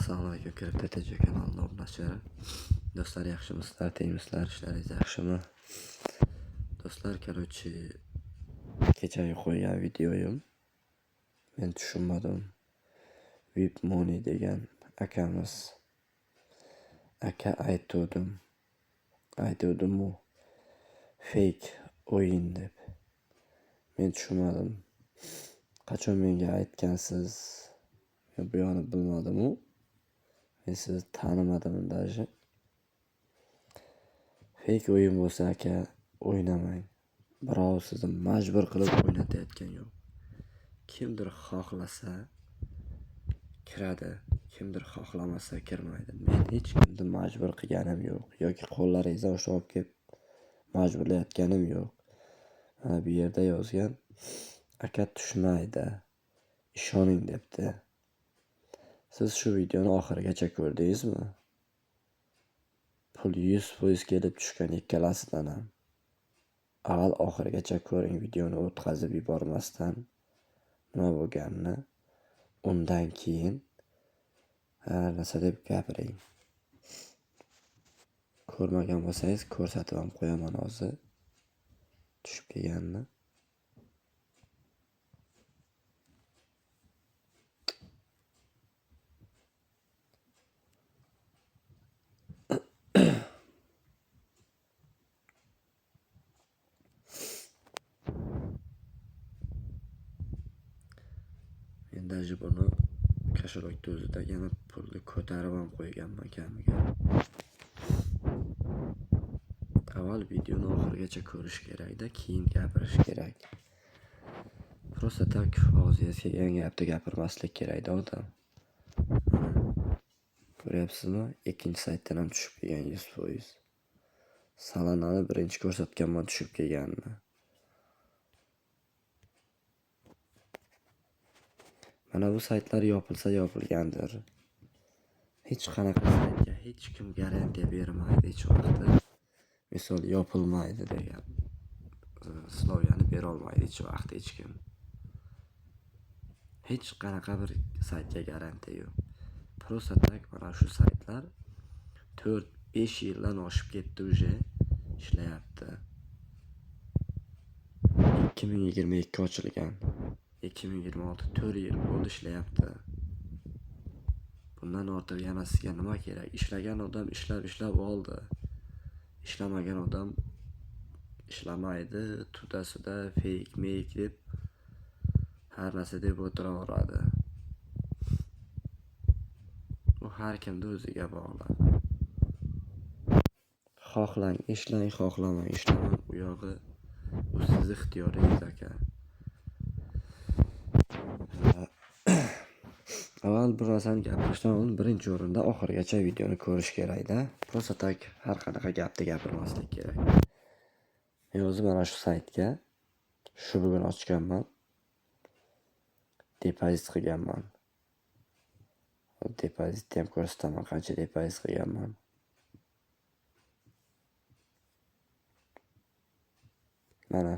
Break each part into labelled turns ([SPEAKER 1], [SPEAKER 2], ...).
[SPEAKER 1] Assalomu alaykum, Kriptotejo kanalida obunachilar. Do'stlar, yaxshimisizlar, tengmisizlar, ishlaringiz yaxshimi? Do'stlar, короче, kechagi qo'ygan videoyim men tushunmadim. VIP Money degan akamiz aka aytuvdim-u fake o'yin deb. Men tushunmadim. Qachon menga aytgansiz? Men bu yo'ni bilmadim-u. Men sizni tanimadim даже. Fake o'yin bo'lsa aka, o'ynamang. Birov sizni majbur qilib o'ynatayotgan yo'q. Kimdir xohlasa kiradi, kimdir xohlamasa kirmaydi. Men hech kimni majbur qilganim yo'q yoki qo'llaringizdan ushlab olib kelib majburlayotganim yo'q. Mana bu yerda yozgan aka tushmaydi. Ishoning debdi. Siz shu videoni oxirigacha ko'rdingizmi? Pul 100% kelib tushgan ikkalasidan ham. Avval oxirigacha ko'ring, videoni o'tkazib yubormasdan nima bo'lganini. Undan keyin har narsa deb gapiring. Ko'rmagan bo'lsangiz ko'rsatib ham qo'yaman hozir. Tushib kelganini. Men даже buni kasharokda o'zida yana pulni ko'tarib ham qo'yganman kamiga. Avval videoni oxirigacha ko'rish kerak-da, keyin gapirish kerak. Просто tak og'zingizga kelgan gapni gapirmaslik kerak-da odam. Ko'ryapsizmi? Ikkinchi saytdan ham tushib kelgan 100%. Salanani birinchi ko'rsatganman tushib kelganini. Mana bu saytlar yopilsa yopilgandir. Hech qanaqa saytga hech kim garantiya bermaydi hech vaqt. Misol yopilmaydi degan sloviyani bera olmaydi hech vaqt hech kim. Hech qanaqa bir saytga garantiya yo'q. Просто tak mana shu saytlar 4-5 yildan oshib ketdi уже ishlayapti. 2022 ochilgan. 2026 4 yil bo'ldi ishlayapti. Bundan ortiq yana sizga nima kerak? Ishlagan odam ishlab oldi. Ishlamagan odam ishlamaydi, tuda-suda fake deb har narsa deb o'tiraveradi. Bu har kimni o'ziga bog'liq. Xohlang ishlang, xohlamang ishlamang, u yog'i bu sizning ixtiyoringiz aka. Avval bir narsani gapirishdan oldin birinchi o'rinda oxirigacha videoni ko'rish kerak-da. Просто tak har qanaqa gapni gapirmaslik kerak. Men o'zim mana shu saytga shu bugun ochganman. Depozit qilganman. Depozitni ham ko'rsataman, qancha depozit qilganman. Mana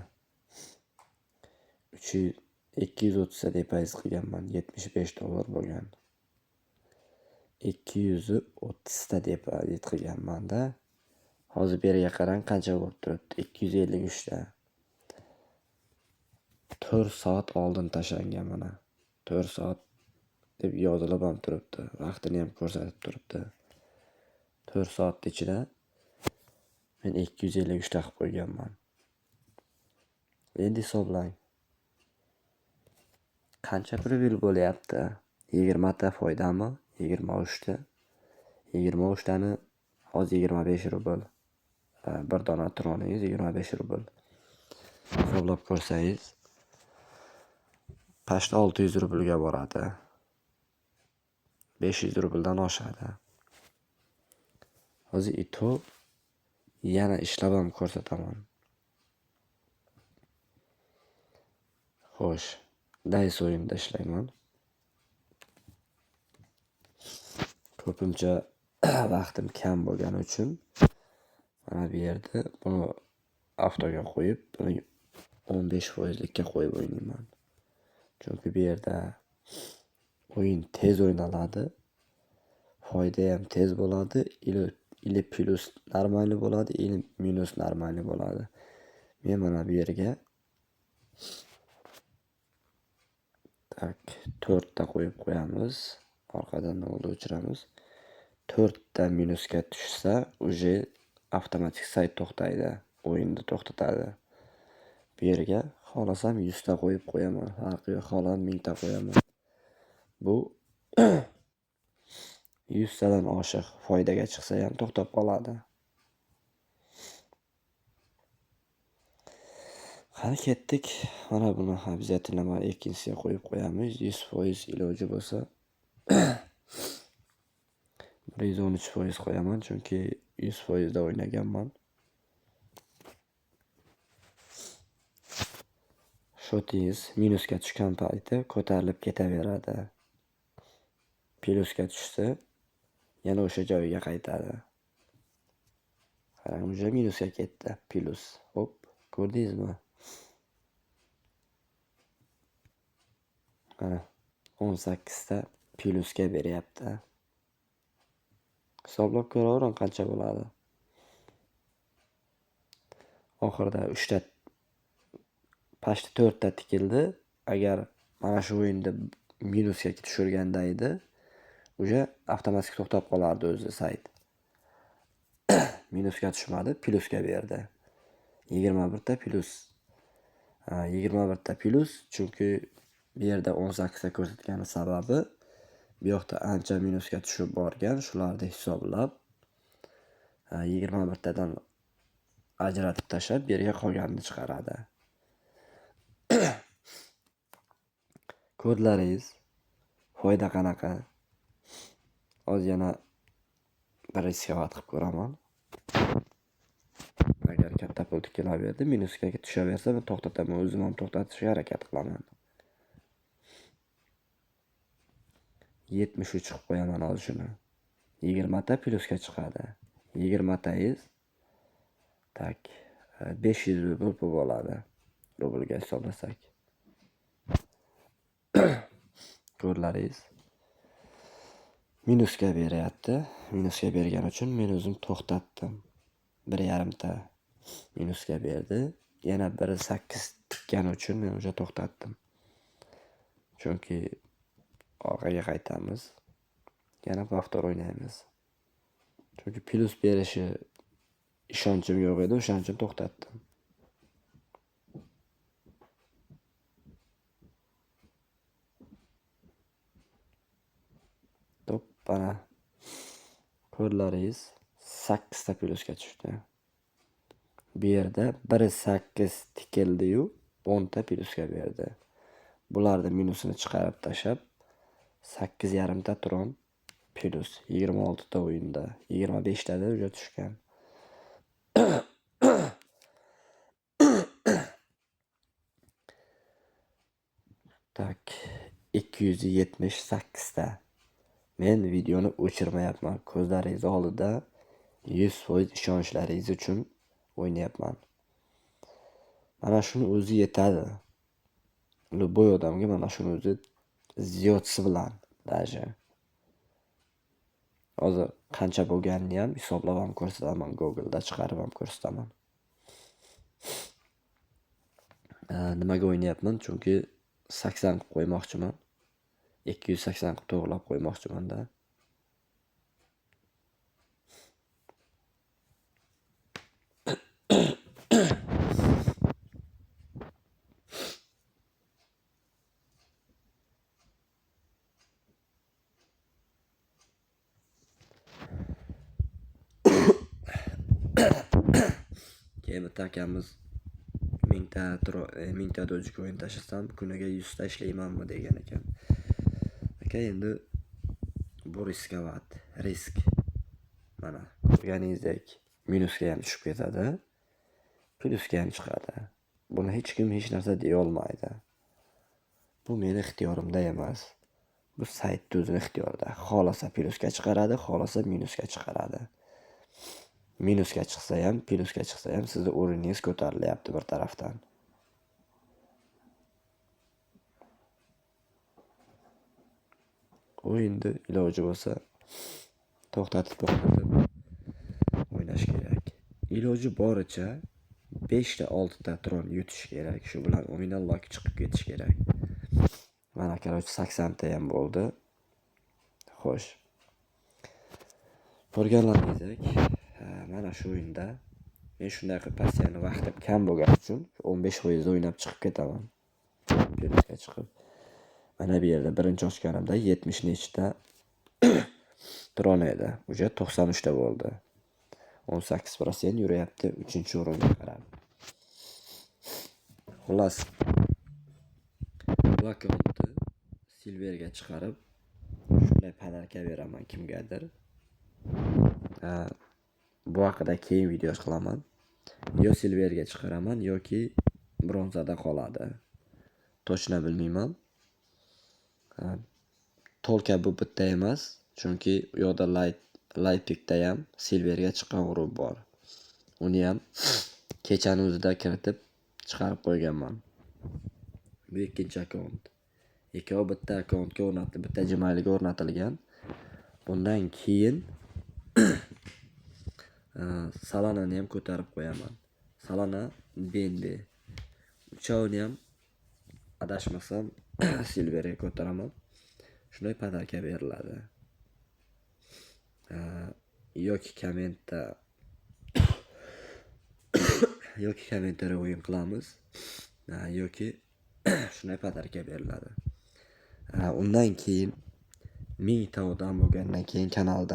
[SPEAKER 1] 230 ta depozit qilganman, $75 bo'lgan. 230 ta depozit qilganman-da. Hozir beriga qarang qancha bo'lib turibdi? 253 ta. 4 soat oldin tashlangan mana. 4 soat deb yozilib ham turibdi. Vaqtini ham ko'rsatib turibdi. 4 soat ichida men 253 ta qilib qo'yganman. Endi hisoblang. Qancha pribel bo'lyapti? 20 ta foydami? 23 ta. 23 tani hozir 25 rubl. Bir dona troningiz 25 rubl. Hisoblab ko'rsangiz pashta 600 rublga boradi. 500 rubldan oshadi. Hozir ito yana ishlab ham ko'rsataman. Xo'sh, Days o'yinda ishlayman. Ko'pincha vaqtim kam bo'lgani uchun mana bu yerda buni avtoga qo'yib, buni 15%likka qo'yib o'ynayman. Chunki bu yerda o'yin tez o'ynaladi. foyda ham tez bo'ladi, ili plus normalniy bo'ladi, ili minus normalniy bo'ladi. Men mana bu yerga tak 4 ta qo'yib qo'yamiz. Orqadan nolni o'chiramiz. 4 ta minusga tushsa, uje avtomatik sayt to'xtaydi, o'yinni to'xtatadi. Bu yerga xohlasam 100 ta qo'yib qo'yaman, farqi yo'q, xohlasam 1000 ta qo'yaman. Bu 100 tadan oshiq foydaga chiqsa ham to'xtab qoladi. Qani ketdik. Mana buni обязательно mana ikkinchisiga qo'yib qo'yamiz. 100% iloji bo'lsa 113% qo'yaman, chunki 100% da o'ynaganman. Shotingiz minusga tushgan payti ko'tarilib ketaveradi. Plusga tushsa, yana o'sha joyiga qaytadi. Qarang, uje minusga ketdi. Plus. Hop, ko'rdingizmi? Mana 18 ta plusga beryapti. Hisoblab ko'ravering qancha bo'ladi. Oxirida 3 ta pashti 4 ta tikildi. Agar mana shu o'yinda minusga tushirganda edi, uje avtomatik to'xtab qolardi o'zi sayt. Minusga tushmadi, plusga berdi. 21 ta plus. 21 ta plus, chunki bu yerda 18 ta ko'rsatgani sababi bu yoqda ancha minusga tushib borgan, shularni hisoblab 21 tadan ajratib tashlab, bu yerga qolganini chiqaradi. Kodlaringiz foyda qanaqa? Hozir yana bir riskovat qilib ko'raman. Agar katta pul tikilaverdi, minusga tushaversa, men to'xtataman, o'zim ham to'xtatishga harakat qilaman. 73 qilib qo'yaman hozir shuni. 20 ta plusga chiqadi. 20 tangiz tak 500 rubl bo'ladi. Rublga hisoblasak. Ko'rlaringiz minusga beryapti. Minusga bergani uchun men o'zim to'xtatdim. 1,5 ta minusga berdi. Yana 1.8 tikkani uchun men o'sha to'xtatdim. Chunki orqaga qaytamiz. Yana повтор o'ynaymiz. Chunki plus berishi ishonchim yo'q edi, o'shaning uchun to'xtatdim. Mana ko'rlaringiz 8 ta plusga tushdi. Bu yerda 1.8 tikildi-yu 10 ta plusga berdi. Bularni minusini chiqarib tashab 8,5 ta tron plus 26 ta o'yinda, 25 tada o'sha tushgan. Tak 278 ta. Men videoni o'chirmayapman. Ko'zlaringiz oldida 100% ishonchlaringiz uchun o'ynayapman. Mana shuni o'zi yetadi. Любой odamga mana shuni o'zi ziyotsi bilan даже. Hozir qancha bo'lganini ham hisoblab ham ko'rsataman, Google'da chiqarib ham ko'rsataman. Nimaga o'ynayapman? Chunki 80 qilib qo'ymoqchiman. 280 qilib to'g'rilab qo'ymoqchiman-da. Keyin bitta akamiz 1000 ta dojga o'yin tashlasam, kuniga 100 ta ishlaymanmi degan ekan. Aka, endi bu riskovat, risk. Mana ko'rganingizdek minusga ham tushib ketadi, plusga ham chiqadi. Buni hech kim hech narsa deya olmaydi. Bu meni ixtiyorimda emas. Bu saytning o'zining ixtiyorida. Xolasa plusga chiqaradi, xolasa minusga chiqaradi. Minusga chiqsa ham, plusga chiqsa ham sizning o'rningiz ko'tarilyapti bir tarafdan. O'yinni iloji bo'lsa to'xtatib o'ynash kerak. Iloji boricha 5 ta 6 ta tron yutish kerak. Shu bilan o'yindan lok chiqib ketish kerak. Mana короче 80 ta ham bo'ldi. Xo'sh. Ko'rganlaringizek, mana shu o'yinda men shunday qilib passiyani vaqtim kam bo'lgani uchun 15% o'ynab chiqib ketaman. Plyusga chiqib. Mana bu yerda birinchi ochganimda 70 nechta tron edi. Uje 93 ta bo'ldi. 18% yurayapti 3-o'ringa qarab. Xullas, bu akkauntni silverga chiqarib, shunday podarka beraman kimgadir. Bu haqida keyin video qilaman. Yo silverga chiqaraman yoki bronzada qoladi. To'g'ri bilmayman. Tolka bu bitta emas, chunki u yoqda light pickda ham silverga chiqqan urib bor. Uni ham kechani o'zida kiritib chiqarib qo'yganman. Bu ikkinchi akkaunt. Ikkovi bitta akkauntga o'rnatilib, bitta Gmailga o'rnatilgan. Bundan keyin Salanani ham ko'tarib qo'yaman. Salana BNB. Uchovini ham adashmasam silverga ko'taraman. Shunday podarka beriladi. Yoki kommentda o'yin qilamiz. Yoki shunday podarka beriladi. Undan keyin 1000 ta odam bo'lgandan keyin kanal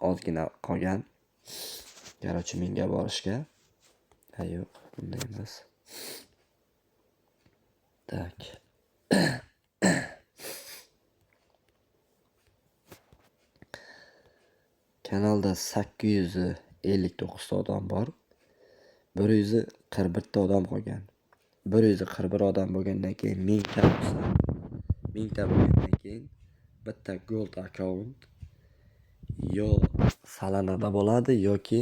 [SPEAKER 1] ozgina qolgan. Короче, 1000 ga borishga. Yo'q, bunday emas. Tak. Kanalda 859 ta odam bor. 141 ta odam qolgan. 141 odam bo'lgandan keyin 1000 ta bo'lsa, 1000 ta bo'lgandan keyin bitta gold account yo Salanada bo'ladi yoki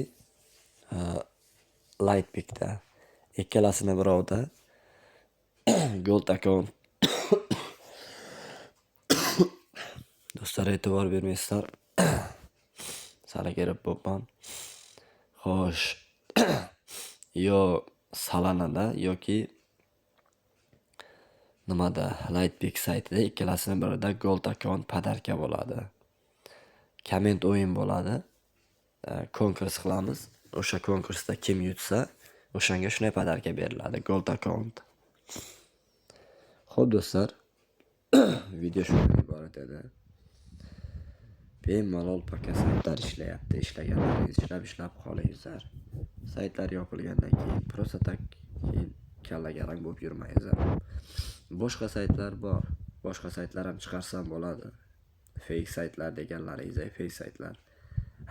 [SPEAKER 1] Lightpickda. Ikkalasini birovda gold account. Do'stlar, e'tibor bermaysizlar. Sara kelib bo'pman. Xo'sh. Yo Salanada yoki nimada Lightpick saytida ikkalasini birida gold account podarka bo'ladi. Komment o'yin bo'ladi. Konkurs qilamiz. O'sha konkursda kim yutsa, o'shanga shunday podarka beriladi, gold account. Xo'p do'stlar, video shundan iborat edi. Bemalol paka saytlar ishlayapti. Ishlaganlaringiz ishlab qolingizlar. Saytlar yopilgandan keyin prosta tak kallagarang bo'lib yurmangizlar. Boshqa saytlar bor. Boshqa saytlar ham chiqarsam bo'ladi. Fake saytlar deganlaringiz, fake saytlar.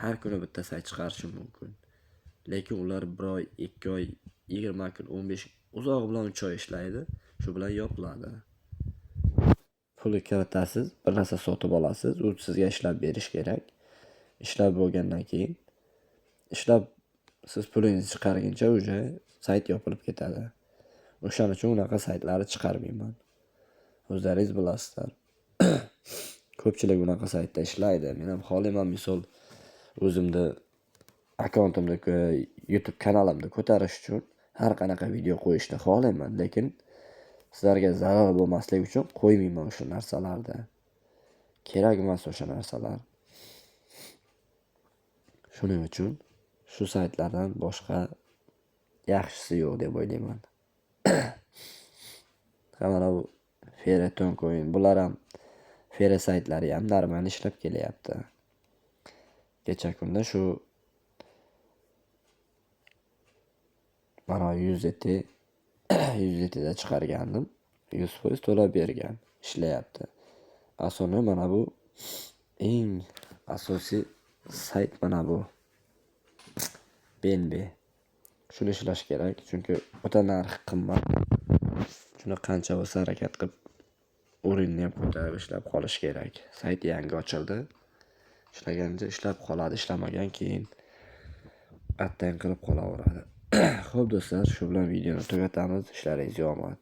[SPEAKER 1] Har kuni bitta sayt chiqarishi mumkin. Lekin ular 1 oy, 2 oy, 20 kun, 15 uzoq bilan 3 oy ishlaydi. Shu bilan yopiladi. Pulni kiritasiz, bir narsa sotib olasiz, u sizga ishlab berish kerak. Ishlab bo'lgandan keyin siz pulingizni chiqarguncha uje sayt yopilib ketadi. O'shaning uchun unaqa saytlarni chiqarmayman. O'zlaringiz bilasizlar. Ko'pchilik unaqa saytda ishlaydi. Men ham xohlayman misol o'zimni akkauntimni YouTube kanalimni ko'tarish uchun har qanaqa video qo'yishni xohlayman, lekin sizlarga zarar bo'lmasligi uchun qo'ymayman o'sha narsalarni. Kerak emas o'sha narsalar. Shuning uchun shu saytlardan boshqa yaxshisi yo'q deb o'ylayman. Mana bu Feraton coin, bular ham Fera saytlari ham normal ishlab kelyapti. Kecha kunda shu mana 100 da chiqargandim. 100% to'lab bergan. Ishlayapti. Asosiy mana bu eng asosiy sayt mana bu. BNB. Shuni ishlash kerak, chunki o'ta narxi qimmat. Shuni qancha bo'lsa harakat qilib o'rinni ham ko'tarib ishlab qolish kerak. Sayt yangi ochildi. Ishlagancha ishlab qoladi, ishlamagan keyin attang qilib qolaveradi. Xo'p do'stlar, shu bilan videoni tugatamiz. Ishlaringiz omad.